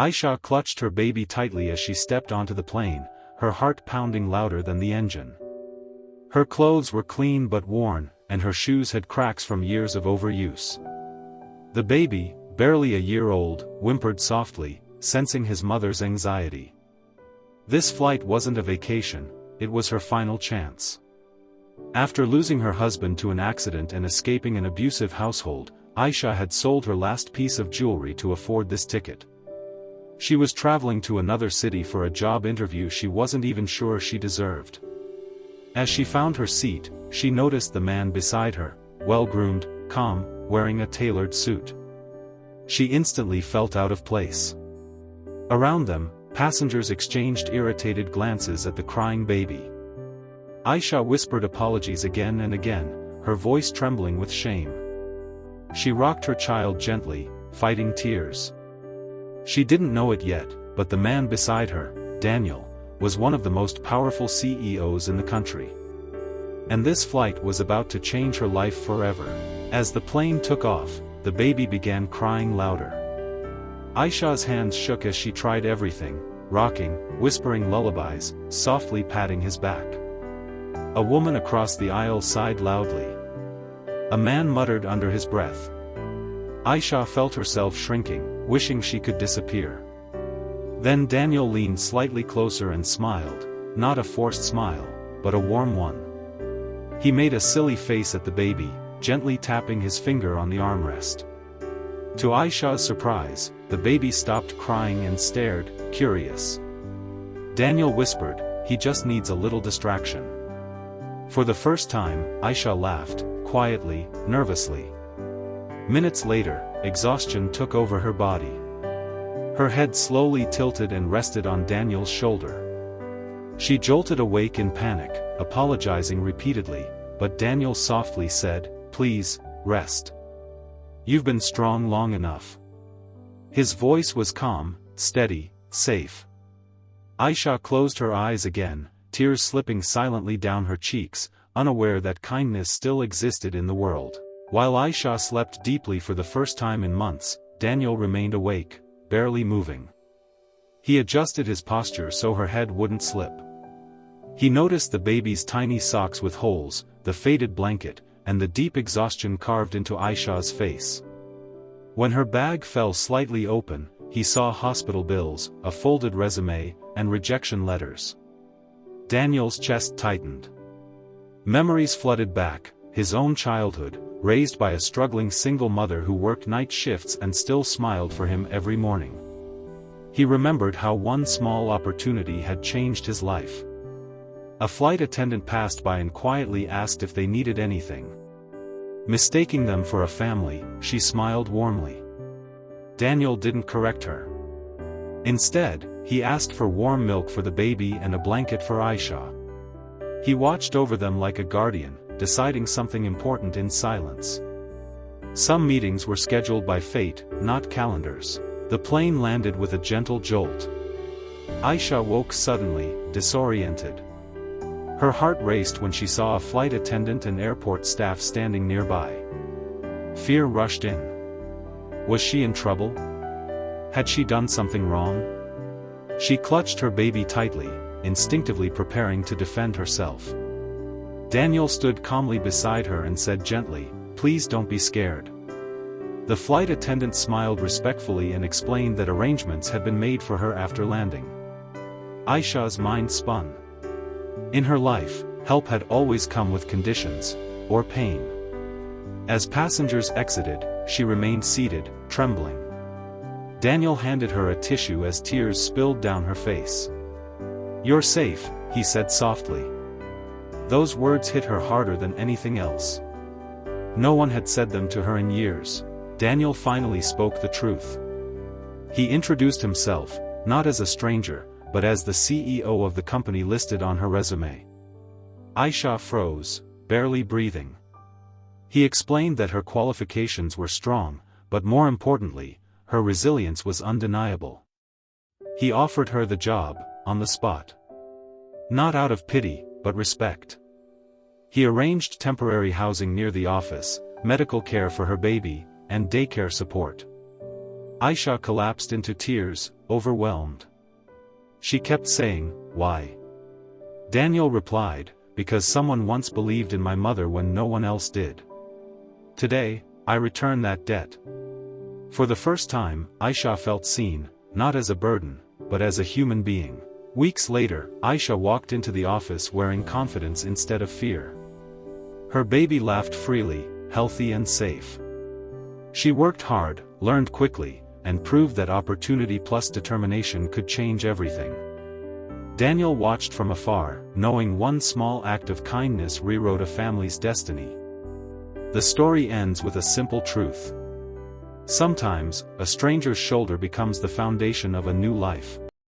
Aisha clutched her baby tightly as she stepped onto the plane, her heart pounding louder than the engine. Her clothes were clean but worn, and her shoes had cracks from years of overuse. The baby, barely a year old, whimpered softly, sensing his mother's anxiety. This flight wasn't a vacation, it was her final chance. After losing her husband to an accident and escaping an abusive household, Aisha had sold her last piece of jewelry to afford this ticket. She was traveling to another city for a job interview she wasn't even sure she deserved. As she found her seat, she noticed the man beside her, well-groomed, calm, wearing a tailored suit. She instantly felt out of place. Around them, passengers exchanged irritated glances at the crying baby. Aisha whispered apologies again and again, her voice trembling with shame. She rocked her child gently, fighting tears. She didn't know it yet, but the man beside her, Daniel, was one of the most powerful CEOs in the country. And this flight was about to change her life forever. As the plane took off, the baby began crying louder. Aisha's hands shook as she tried everything, rocking, whispering lullabies, softly patting his back. A woman across the aisle sighed loudly. A man muttered under his breath. Aisha felt herself shrinking, wishing she could disappear. Then Daniel leaned slightly closer and smiled, not a forced smile, but a warm one. He made a silly face at the baby, gently tapping his finger on the armrest. To Aisha's surprise, the baby stopped crying and stared, curious. Daniel whispered, "He just needs a little distraction." For the first time, Aisha laughed, quietly, nervously. Minutes later, exhaustion took over her body. Her head slowly tilted and rested on Daniel's shoulder. She jolted awake in panic, apologizing repeatedly, but Daniel softly said, "Please, rest. You've been strong long enough." His voice was calm, steady, safe. Aisha closed her eyes again, tears slipping silently down her cheeks, unaware that kindness still existed in the world. While Aisha slept deeply for the first time in months, Daniel remained awake, barely moving. He adjusted his posture so her head wouldn't slip. He noticed the baby's tiny socks with holes, the faded blanket, and the deep exhaustion carved into Aisha's face. When her bag fell slightly open, he saw hospital bills, a folded resume, and rejection letters. Daniel's chest tightened. Memories flooded back, his own childhood, raised by a struggling single mother who worked night shifts and still smiled for him every morning. He remembered how one small opportunity had changed his life. A flight attendant passed by and quietly asked if they needed anything. Mistaking them for a family, she smiled warmly. Daniel didn't correct her. Instead, he asked for warm milk for the baby and a blanket for Aisha. He watched over them like a guardian, deciding something important in silence. Some meetings were scheduled by fate, not calendars. The plane landed with a gentle jolt. Aisha woke suddenly, disoriented. Her heart raced when she saw a flight attendant and airport staff standing nearby. Fear rushed in. Was she in trouble? Had she done something wrong? She clutched her baby tightly, instinctively preparing to defend herself. Daniel stood calmly beside her and said gently, "Please don't be scared." The flight attendant smiled respectfully and explained that arrangements had been made for her after landing. Aisha's mind spun. In her life, help had always come with conditions, or pain. As passengers exited, she remained seated, trembling. Daniel handed her a tissue as tears spilled down her face. "You're safe," he said softly. Those words hit her harder than anything else. No one had said them to her in years. Daniel finally spoke the truth. He introduced himself, not as a stranger, but as the CEO of the company listed on her resume. Aisha froze, barely breathing. He explained that her qualifications were strong, but more importantly, her resilience was undeniable. He offered her the job, on the spot. Not out of pity, but respect. He arranged temporary housing near the office, medical care for her baby, and daycare support. Aisha collapsed into tears, overwhelmed. She kept saying, "Why?" Daniel replied, "Because someone once believed in my mother when no one else did. Today, I return that debt." For the first time, Aisha felt seen, not as a burden, but as a human being. Weeks later, Aisha walked into the office wearing confidence instead of fear. Her baby laughed freely, healthy and safe. She worked hard, learned quickly, and proved that opportunity plus determination could change everything. Daniel watched from afar, knowing one small act of kindness rewrote a family's destiny. The story ends with a simple truth. Sometimes, a stranger's shoulder becomes the foundation of a new life.